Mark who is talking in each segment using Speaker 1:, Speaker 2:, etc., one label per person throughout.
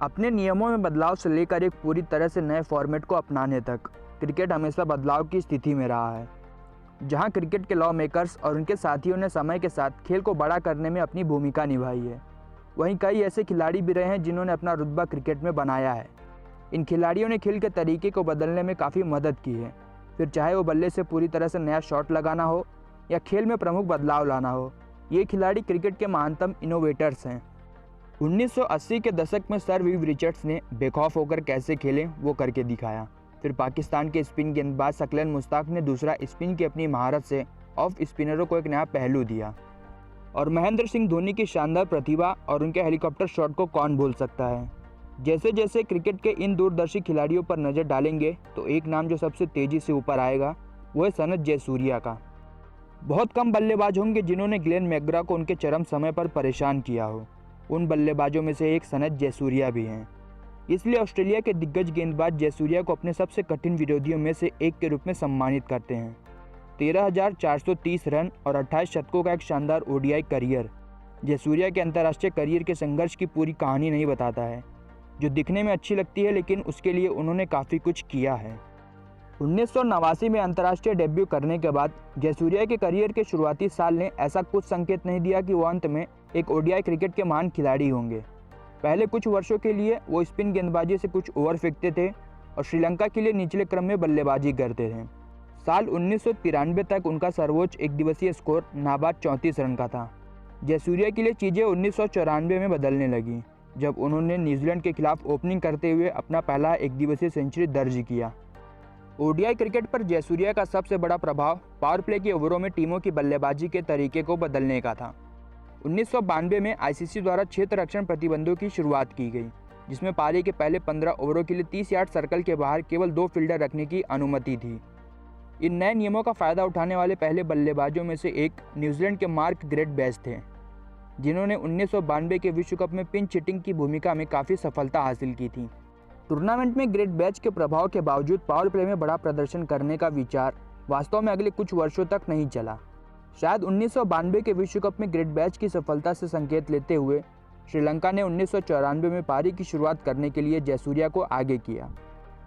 Speaker 1: अपने नियमों में बदलाव से लेकर एक पूरी तरह से नए फॉर्मेट को अपनाने तक क्रिकेट हमेशा बदलाव की स्थिति में रहा है। जहां क्रिकेट के लॉ मेकर्स और उनके साथियों ने समय के साथ खेल को बड़ा करने में अपनी भूमिका निभाई है, वहीं कई ऐसे खिलाड़ी भी रहे हैं जिन्होंने अपना रुतबा क्रिकेट में बनाया है। इन खिलाड़ियों ने खेल के तरीके को बदलने में काफ़ी मदद की है, फिर चाहे वो बल्ले से पूरी तरह से नया शॉट लगाना हो या खेल में प्रमुख बदलाव लाना हो। ये खिलाड़ी क्रिकेट के महानतम इनोवेटर्स हैं। 1980 के दशक में सर विव रिचर्ड्स ने बेखौफ होकर कैसे खेलें वो करके दिखाया। फिर पाकिस्तान के स्पिन गेंदबाज शकलेन मुश्ताक ने दूसरा स्पिन की अपनी महारत से ऑफ स्पिनरों को एक नया पहलू दिया। और महेंद्र सिंह धोनी की शानदार प्रतिभा और उनके हेलीकॉप्टर शॉट को कौन भूल सकता है। जैसे जैसे क्रिकेट के इन दूरदर्शी खिलाड़ियों पर नज़र डालेंगे तो एक नाम जो सबसे तेज़ी से ऊपर आएगा वो है सनत जयसूर्या का। बहुत कम बल्लेबाज होंगे जिन्होंने ग्लेन मैकग्रा को उनके चरम समय पर परेशान किया हो। उन बल्लेबाजों में से एक सनत जयसूर्या भी हैं। इसलिए ऑस्ट्रेलिया के दिग्गज गेंदबाज जयसूर्या को अपने सबसे कठिन विरोधियों में से एक के रूप में सम्मानित करते हैं। 13,430 रन और 28 शतकों का एक शानदार ओडीआई करियर जयसूर्या के अंतर्राष्ट्रीय करियर के संघर्ष की पूरी कहानी नहीं बताता है, जो दिखने में अच्छी लगती है, लेकिन उसके लिए उन्होंने काफ़ी कुछ किया है। 1989 में अंतर्राष्ट्रीय डेब्यू करने के बाद जयसूर्या के करियर के शुरुआती साल ने ऐसा कुछ संकेत नहीं दिया कि वो अंत में एक ओडीआई क्रिकेट के महान खिलाड़ी होंगे। पहले कुछ वर्षों के लिए वो स्पिन गेंदबाजी से कुछ ओवर फेंकते थे और श्रीलंका के लिए निचले क्रम में बल्लेबाजी करते थे। साल 1993 तक उनका सर्वोच्च एक दिवसीय स्कोर नाबाद 34 रन का था। जयसूर्या के लिए चीज़ें 1994 में बदलने लगी, जब उन्होंने न्यूजीलैंड के खिलाफ ओपनिंग करते हुए अपना पहला एक दिवसीय सेंचुरी दर्ज किया। ओडीआई क्रिकेट पर जयसूर्या का सबसे बड़ा प्रभाव पावर प्ले के ओवरों में टीमों की बल्लेबाजी के तरीके को बदलने का था। 1992 में आईसीसी द्वारा क्षेत्र रक्षण प्रतिबंधों की शुरुआत की गई, जिसमें पारी के पहले 15 ओवरों के लिए 30 यार्ड सर्कल के बाहर केवल 2 फील्डर रखने की अनुमति थी। इन नए नियमों का फ़ायदा उठाने वाले पहले बल्लेबाजों में से एक न्यूजीलैंड के मार्क ग्रेटबैच थे, जिन्होंने 1992 के विश्व कप में पिंच हिटिंग की भूमिका में काफ़ी सफलता हासिल की थी। टूर्नामेंट में ग्रेटबैच के प्रभाव के बावजूद पावर प्ले में बड़ा प्रदर्शन करने का विचार वास्तव में अगले कुछ वर्षों तक नहीं चला। शायद 1992 के विश्व कप में ग्रेटबैच की सफलता से संकेत लेते हुए श्रीलंका ने 1994 में पारी की शुरुआत करने के लिए जयसूर्या को आगे किया।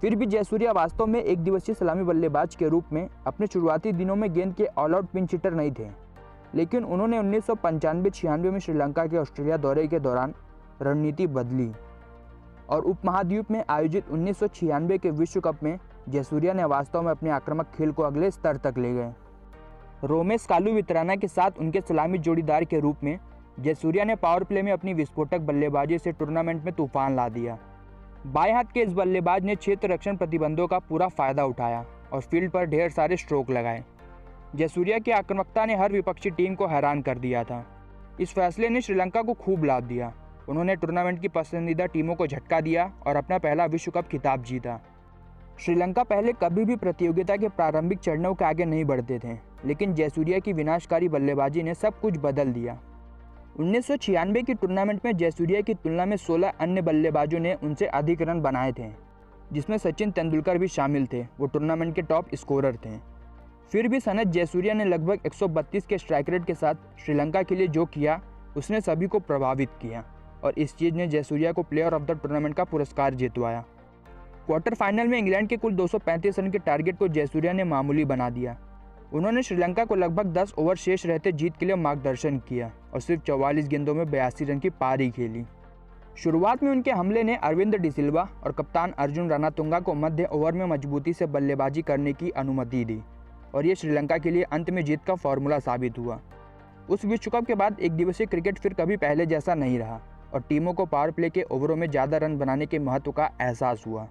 Speaker 1: फिर भी जयसूर्या वास्तव में एक दिवसीय सलामी बल्लेबाज के रूप में अपने शुरुआती दिनों में गेंद के ऑल आउट पिंच हिटर नहीं थे, लेकिन उन्होंने 1995-96 में श्रीलंका के ऑस्ट्रेलिया दौरे के दौरान रणनीति बदली और उपमहाद्वीप में आयोजित 1996 के विश्व कप में जयसूर्या ने वास्तव में अपने आक्रामक खेल को अगले स्तर तक ले गए। रोमेश कालुवितराना के साथ उनके सलामी जोड़ीदार के रूप में जयसूर्या ने पावर प्ले में अपनी विस्फोटक बल्लेबाजी से टूर्नामेंट में तूफान ला दिया। बाएं हाथ के इस बल्लेबाज ने क्षेत्र रक्षण प्रतिबंधों का पूरा फायदा उठाया और फील्ड पर ढेर सारे स्ट्रोक लगाए। जयसूर्या की आक्रामकता ने हर विपक्षी टीम को हैरान कर दिया था। इस फैसले ने श्रीलंका को खूब लाभ दिया। उन्होंने टूर्नामेंट की पसंदीदा टीमों को झटका दिया और अपना पहला विश्व कप खिताब जीता। श्रीलंका पहले कभी भी प्रतियोगिता के प्रारंभिक चरणों के आगे नहीं बढ़ते थे, लेकिन जयसूर्या की विनाशकारी बल्लेबाजी ने सब कुछ बदल दिया। 1996 की टूर्नामेंट में जयसूर्या की तुलना में 16 अन्य बल्लेबाजों ने उनसे अधिक रन बनाए थे, जिसमें सचिन तेंदुलकर भी शामिल थे। वो टूर्नामेंट के टॉप स्कोरर थे। फिर भी सनत जयसूर्या ने लगभग 132 के स्ट्राइक रेट के साथ श्रीलंका के लिए जो किया उसने सभी को प्रभावित किया और इस चीज़ ने जयसूर्या को प्लेयर ऑफ द टूर्नामेंट का पुरस्कार जितवाया। क्वार्टर फाइनल में इंग्लैंड के कुल 235 रन के टारगेट को जयसूर्या ने मामूली बना दिया। उन्होंने श्रीलंका को लगभग 10 ओवर शेष रहते जीत के लिए मार्गदर्शन किया और सिर्फ 44 गेंदों में 82 रन की पारी खेली। शुरुआत में उनके हमले ने अरविंद डिसिल्वा और कप्तान अर्जुन रणतुंगा को मध्य ओवर में मजबूती से बल्लेबाजी करने की अनुमति दी और ये श्रीलंका के लिए अंत में जीत का फॉर्मूला साबित हुआ। उस विश्व कप के बाद एक दिवसीय क्रिकेट फिर कभी पहले जैसा नहीं रहा और टीमों को पावर प्ले के ओवरों में ज़्यादा रन बनाने के महत्व का एहसास हुआ।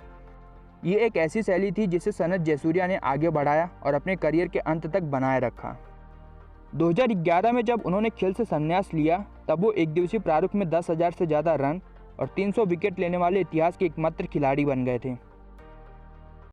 Speaker 1: ये एक ऐसी शैली थी जिसे सनत जयसूर्या ने आगे बढ़ाया और अपने करियर के अंत तक बनाए रखा। 2011 में जब उन्होंने खेल से संन्यास लिया, तब वो एक दिवसीय प्रारूप में 10,000 से ज़्यादा रन और 300 विकेट लेने वाले इतिहास के एकमात्र खिलाड़ी बन गए थे।